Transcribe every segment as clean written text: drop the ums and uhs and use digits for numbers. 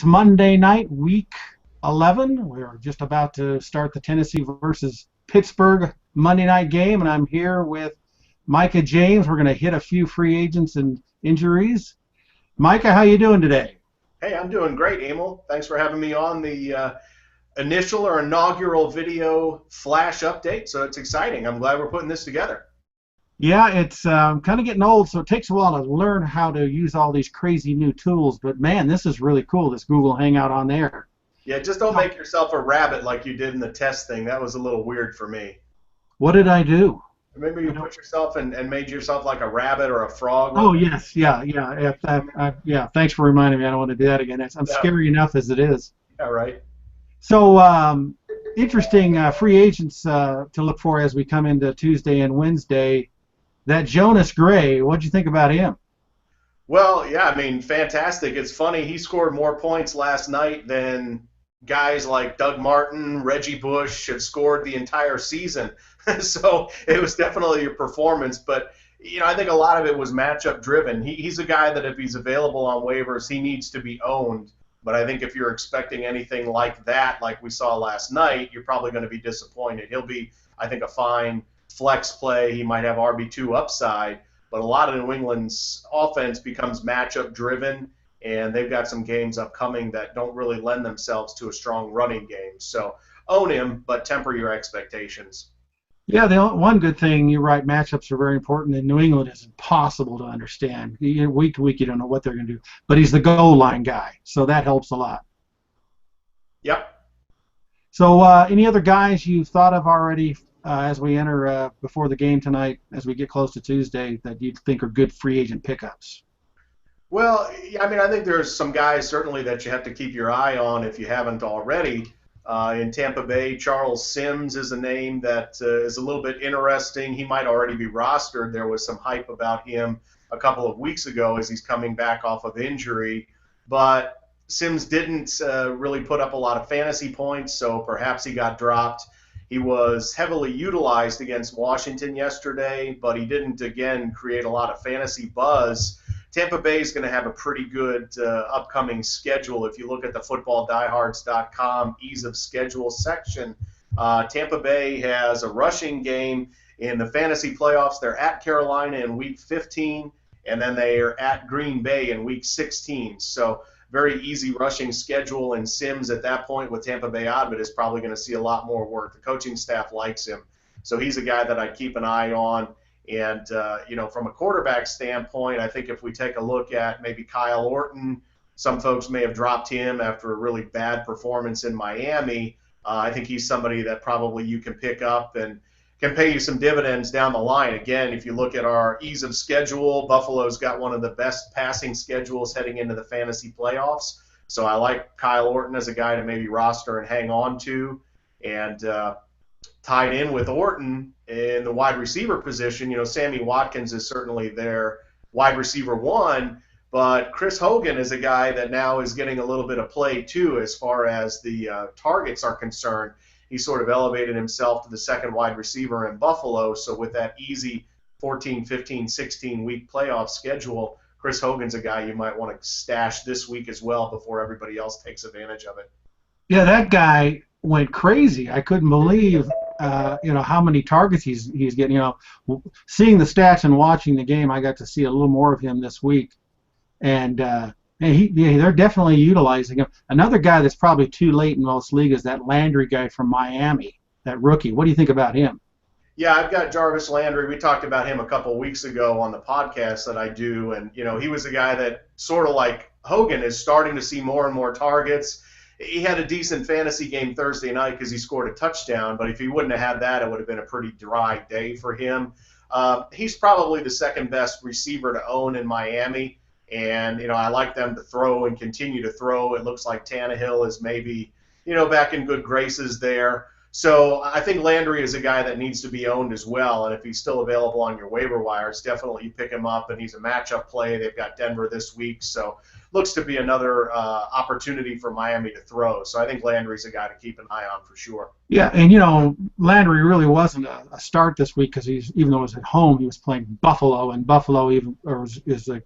Monday night, week 11. We're just about to start the Tennessee versus Pittsburgh Monday night game, and I'm here with Micah James. We're going to hit a few free agents and injuries. Micah, how you doing today? Hey, I'm doing great, Emil. Thanks for having me on the initial or inaugural video flash update. So it's exciting. I'm glad we're putting this together. Yeah, it's kind of getting old, so it takes a while to learn how to use all these crazy new tools. But man, this is really cool, this Google Hangout on there. Yeah, just don't make yourself a rabbit like you did in the test thing. That was a little weird for me. What did I do? Maybe you put yourself and made yourself like a rabbit or a frog. Oh, yes, yeah. Thanks for reminding me. I don't want to do that again. I'm scary enough as it is. Yeah, right. So interesting free agents to look for as we come into Tuesday and Wednesday. That Jonas Gray, what'd you think about him? Well, yeah, I mean, fantastic. It's funny, he scored more points last night than guys like Doug Martin, Reggie Bush have scored the entire season. So it was definitely a performance. But, I think a lot of it was matchup driven. He's a guy that if he's available on waivers, he needs to be owned. But I think if you're expecting anything like that, like we saw last night, you're probably going to be disappointed. He'll be, I think, a fine flex play. He might have RB2 upside, but a lot of New England's offense becomes matchup driven, and they've got some games upcoming that don't really lend themselves to a strong running game. So own him, but temper your expectations. Yeah, the one good thing, you're right, matchups are very important. In New England, it's impossible to understand. Week to week, you don't know what they're going to do. But he's the goal line guy, so that helps a lot. Yep. So any other guys you've thought of already as we enter before the game tonight, as we get close to Tuesday, that you think are good free agent pickups? Well, I mean, I think there's some guys certainly that you have to keep your eye on if you haven't already. In Tampa Bay, Charles Sims is a name that is a little bit interesting. He might already be rostered. There was some hype about him a couple of weeks ago as he's coming back off of injury. But Sims didn't really put up a lot of fantasy points, so perhaps he got dropped. He was heavily utilized against Washington yesterday, but he didn't, again, create a lot of fantasy buzz. Tampa Bay is going to have a pretty good upcoming schedule. If you look at the footballdiehards.com ease of schedule section, Tampa Bay has a rushing game in the fantasy playoffs. They're at Carolina in week 15, and then they are at Green Bay in week 16. So very easy rushing schedule, and Sims at that point with Tampa Bay out of it is probably going to see a lot more work. The coaching staff likes him. So he's a guy that I keep an eye on. And, from a quarterback standpoint, I think if we take a look at maybe Kyle Orton, some folks may have dropped him after a really bad performance in Miami. I think he's somebody that probably you can pick up and can pay you some dividends down the line. Again, if you look at our ease of schedule, Buffalo's got one of the best passing schedules heading into the fantasy playoffs. So I like Kyle Orton as a guy to maybe roster and hang on to. And tied in with Orton in the wide receiver position, Sammy Watkins is certainly their wide receiver one, but Chris Hogan is a guy that now is getting a little bit of play too as far as the targets are concerned. He sort of elevated himself to the second wide receiver in Buffalo, so with that easy 14, 15, 16-week playoff schedule, Chris Hogan's a guy you might want to stash this week as well before everybody else takes advantage of it. Yeah, that guy went crazy. I couldn't believe how many targets he's getting. Seeing the stats and watching the game, I got to see a little more of him this week, and they're definitely utilizing him. Another guy that's probably too late in most leagues is that Landry guy from Miami, that rookie. What do you think about him? Yeah, I've got Jarvis Landry. We talked about him a couple of weeks ago on the podcast that I do, and he was a guy that sort of like Hogan is starting to see more and more targets. He had a decent fantasy game Thursday night because he scored a touchdown, but if he wouldn't have had that, it would have been a pretty dry day for him. He's probably the second best receiver to own in Miami, and I like them to throw and continue to throw. It looks like Tannehill is maybe back in good graces there. So I think Landry is a guy that needs to be owned as well, and if he's still available on your waiver wires, definitely you pick him up, and he's a matchup play. They've got Denver this week, so looks to be another opportunity for Miami to throw. So I think Landry's a guy to keep an eye on for sure. Yeah, and Landry really wasn't a start this week because even though he was at home, he was playing Buffalo, and Buffalo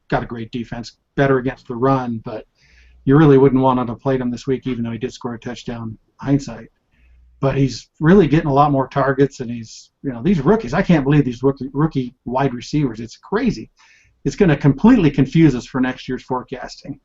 got a great defense, better against the run, but you really wouldn't want to have played him this week, even though he did score a touchdown. Hindsight, but he's really getting a lot more targets, and he's these rookies. I can't believe these rookie wide receivers. It's crazy. It's going to completely confuse us for next year's forecasting.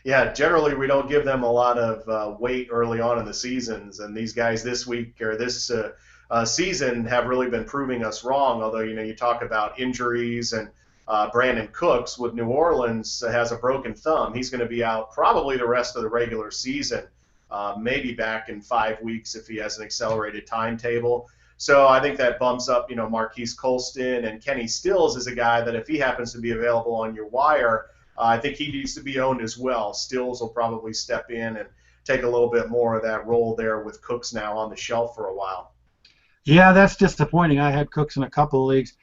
Yeah, generally we don't give them a lot of weight early on in the seasons, and these guys this week or this season have really been proving us wrong. Although you talk about injuries and Brandon Cooks with New Orleans has a broken thumb. He's going to be out probably the rest of the regular season, maybe back in 5 weeks if he has an accelerated timetable. So I think that bumps up, Marquise Colston, and Kenny Stills is a guy that if he happens to be available on your wire, I think he needs to be owned as well. Stills will probably step in and take a little bit more of that role there with Cooks now on the shelf for a while. Yeah, that's disappointing. I had Cooks in a couple of leagues.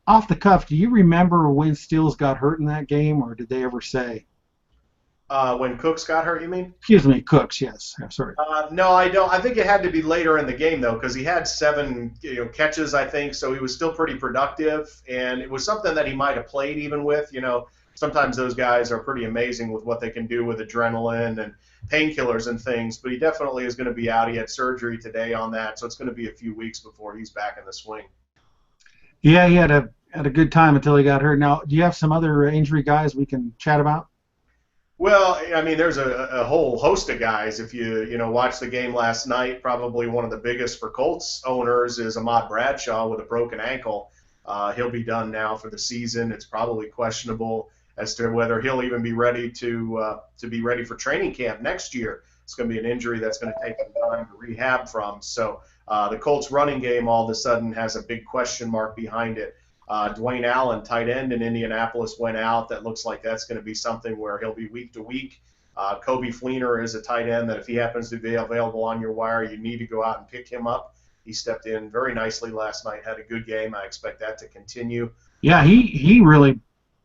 Off the cuff, do you remember when Stills got hurt in that game, or did they ever say? When Cooks got hurt, you mean? Excuse me, Cooks. Yes, sorry. No, I don't. I think it had to be later in the game though, because he had 7 catches, I think, so he was still pretty productive, and it was something that he might have played even with. Sometimes those guys are pretty amazing with what they can do with adrenaline and painkillers and things, but he definitely is going to be out. He had surgery today on that, so it's going to be a few weeks before he's back in the swing. Yeah, he had a good time until he got hurt. Now, do you have some other injury guys we can chat about? Well, I mean, there's a whole host of guys. If you watch the game last night, probably one of the biggest for Colts owners is Ahmad Bradshaw with a broken ankle. He'll be done now for the season. It's probably questionable as to whether he'll even be ready to be ready for training camp next year. It's going to be an injury that's going to take some time to rehab from. So the Colts running game all of a sudden has a big question mark behind it. Dwayne Allen, tight end in Indianapolis, went out. That looks like that's going to be something where he'll be week to week. Kobe Fleener is a tight end that if he happens to be available on your wire, you need to go out and pick him up. He stepped in very nicely last night, had a good game. I expect that to continue. Yeah, he really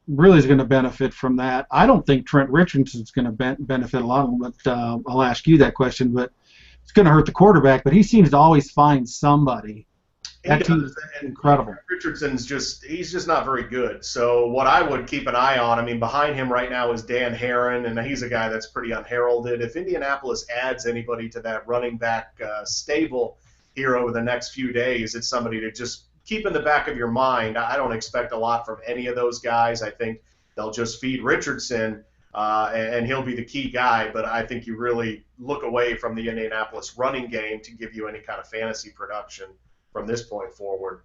is going to benefit from that. I don't think Trent Richardson's going to benefit a lot, but I'll ask you that question. But it's going to hurt the quarterback, but he seems to always find somebody. That team is incredible. Richardson's he's just not very good. So what I would keep an eye on, I mean, behind him right now is Dan Herron, and he's a guy that's pretty unheralded. If Indianapolis adds anybody to that running back stable here over the next few days, it's somebody to just keep in the back of your mind. I don't expect a lot from any of those guys. I think they'll just feed Richardson, and he'll be the key guy. But I think you really look away from the Indianapolis running game to give you any kind of fantasy production from this point forward.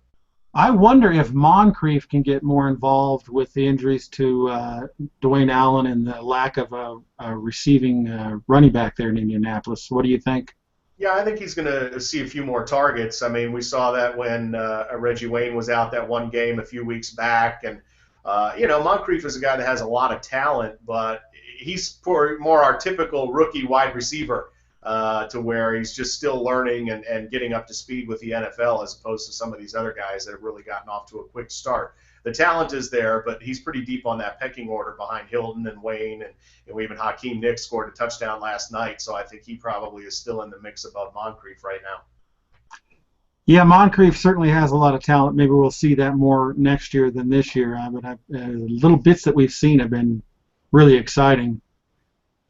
I wonder if Moncrief can get more involved with the injuries to Dwayne Allen and the lack of a receiving running back there in Indianapolis. What do you think? Yeah, I think he's going to see a few more targets. I mean, we saw that when Reggie Wayne was out that one game a few weeks back. And, Moncrief is a guy that has a lot of talent, but he's more our typical rookie wide receiver to where he's just still learning and getting up to speed with the NFL as opposed to some of these other guys that have really gotten off to a quick start. The talent is there, but he's pretty deep on that pecking order behind Hilton and Wayne, and even Hakeem Nicks scored a touchdown last night, so I think he probably is still in the mix above Moncrief right now. Yeah, Moncrief certainly has a lot of talent. Maybe we'll see that more next year than this year. But the little bits that we've seen have been really exciting.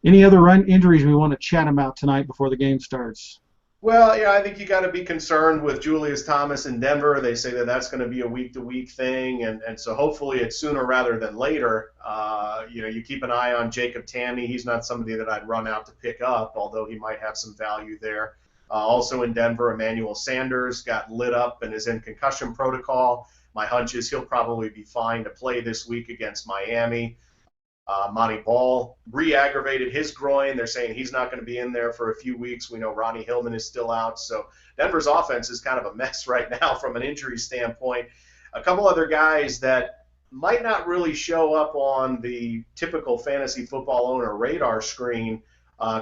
Any other injuries we want to chat about tonight before the game starts? Well, yeah, I think you got to be concerned with Julius Thomas in Denver. They say that that's going to be a week-to-week thing, and so hopefully it's sooner rather than later. You keep an eye on Jacob Tamme. He's not somebody that I'd run out to pick up, although he might have some value there. Also in Denver, Emmanuel Sanders got lit up and is in concussion protocol. My hunch is he'll probably be fine to play this week against Miami. Monty Ball re-aggravated his groin. They're saying he's not going to be in there for a few weeks. We know Ronnie Hillman is still out. So Denver's offense is kind of a mess right now from an injury standpoint. A couple other guys that might not really show up on the typical fantasy football owner radar screen.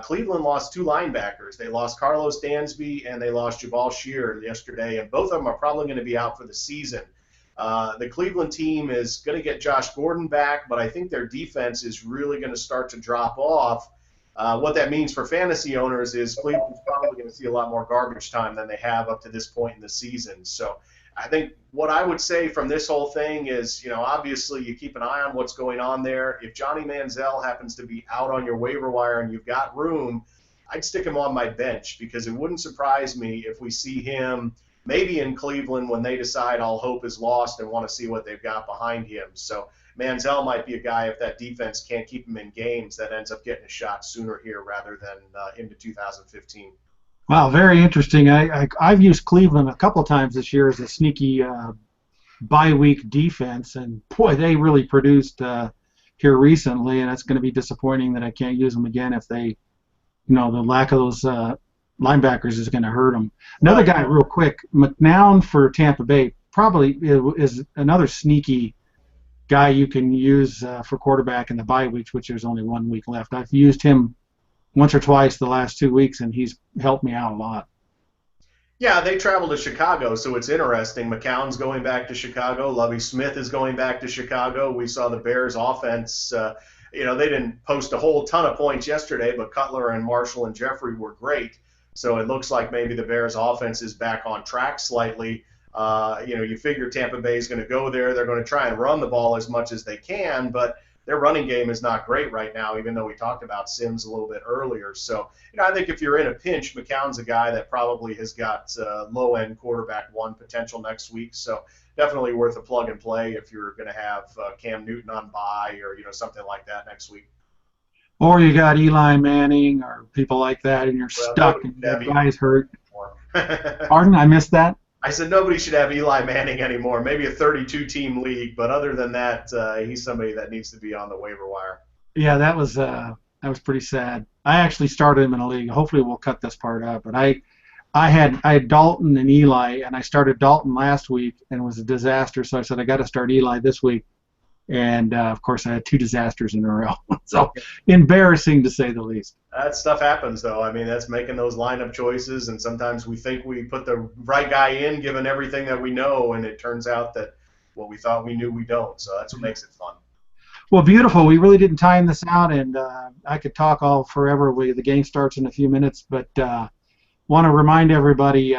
Cleveland lost 2 linebackers. They lost Carlos Dansby and they lost Jabal Shear yesterday, and both of them are probably going to be out for the season. The Cleveland team is going to get Josh Gordon back, but I think their defense is really going to start to drop off. What that means for fantasy owners is Cleveland's probably going to see a lot more garbage time than they have up to this point in the season. So I think what I would say from this whole thing is, obviously you keep an eye on what's going on there. If Johnny Manziel happens to be out on your waiver wire and you've got room, I'd stick him on my bench because it wouldn't surprise me if we see him maybe in Cleveland when they decide all hope is lost and want to see what they've got behind him. So Manziel might be a guy, if that defense can't keep him in games, that ends up getting a shot sooner here rather than into 2015. Wow, very interesting. I've used Cleveland a couple times this year as a sneaky bye week defense, and boy, they really produced here recently, and it's going to be disappointing that I can't use them again if they, the lack of those linebackers is going to hurt them. Another guy, real quick, McNown for Tampa Bay probably is another sneaky guy you can use for quarterback in the bye weeks, which there's only 1 week left. I've used him once or twice the last 2 weeks, and he's helped me out a lot. Yeah, they travel to Chicago, so it's interesting. McCown's going back to Chicago. Lovie Smith is going back to Chicago. We saw the Bears offense. They didn't post a whole ton of points yesterday, but Cutler and Marshall and Jeffrey were great. So it looks like maybe the Bears offense is back on track slightly. You figure Tampa Bay is going to go there. They're going to try and run the ball as much as they can, but their running game is not great right now, even though we talked about Sims a little bit earlier. So, I think if you're in a pinch, McCown's a guy that probably has got low-end quarterback one potential next week. So definitely worth a plug and play if you're going to have Cam Newton on bye or, something like that next week. Or you got Eli Manning or people like that, and you're stuck and your guy's hurt. Pardon? I missed that? I said nobody should have Eli Manning anymore. Maybe a 32-team league, but other than that, he's somebody that needs to be on the waiver wire. Yeah, that was pretty sad. I actually started him in a league. Hopefully, we'll cut this part out. But I had Dalton and Eli, and I started Dalton last week, and it was a disaster. So I said I got to start Eli this week, and of course I had 2 disasters in a row. So embarrassing to say the least. That stuff happens, though. I mean, that's making those lineup choices, and sometimes we think we put the right guy in, given everything that we know, and it turns out that what we thought we knew we don't. So that's what makes it fun. Well, beautiful. We really didn't time this out, and I could talk all forever. The game starts in a few minutes, but want to remind everybody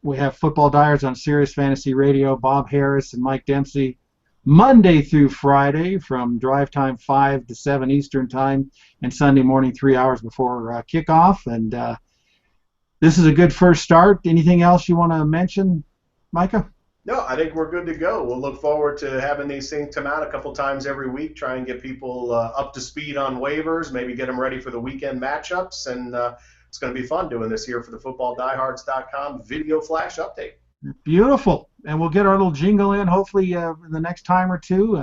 we have Football Diehards on Sirius Fantasy Radio. Bob Harris and Mike Dempsey, Monday through Friday from drive time 5 to 7 Eastern time, and Sunday morning 3 hours before kickoff. And this is a good first start. Anything else you want to mention, Micah? No, I think we're good to go. We'll look forward to having these things come out a couple times every week, try and get people up to speed on waivers, maybe get them ready for the weekend matchups, and it's going to be fun doing this here for the FootballDiehards.com video flash update. Beautiful. And we'll get our little jingle in hopefully in the next time or two.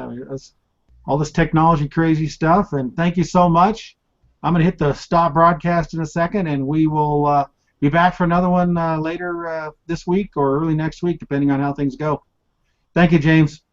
All this technology crazy stuff. And thank you so much. I'm going to hit the stop broadcast in a second, and we will be back for another one later this week or early next week, depending on how things go. Thank you, James.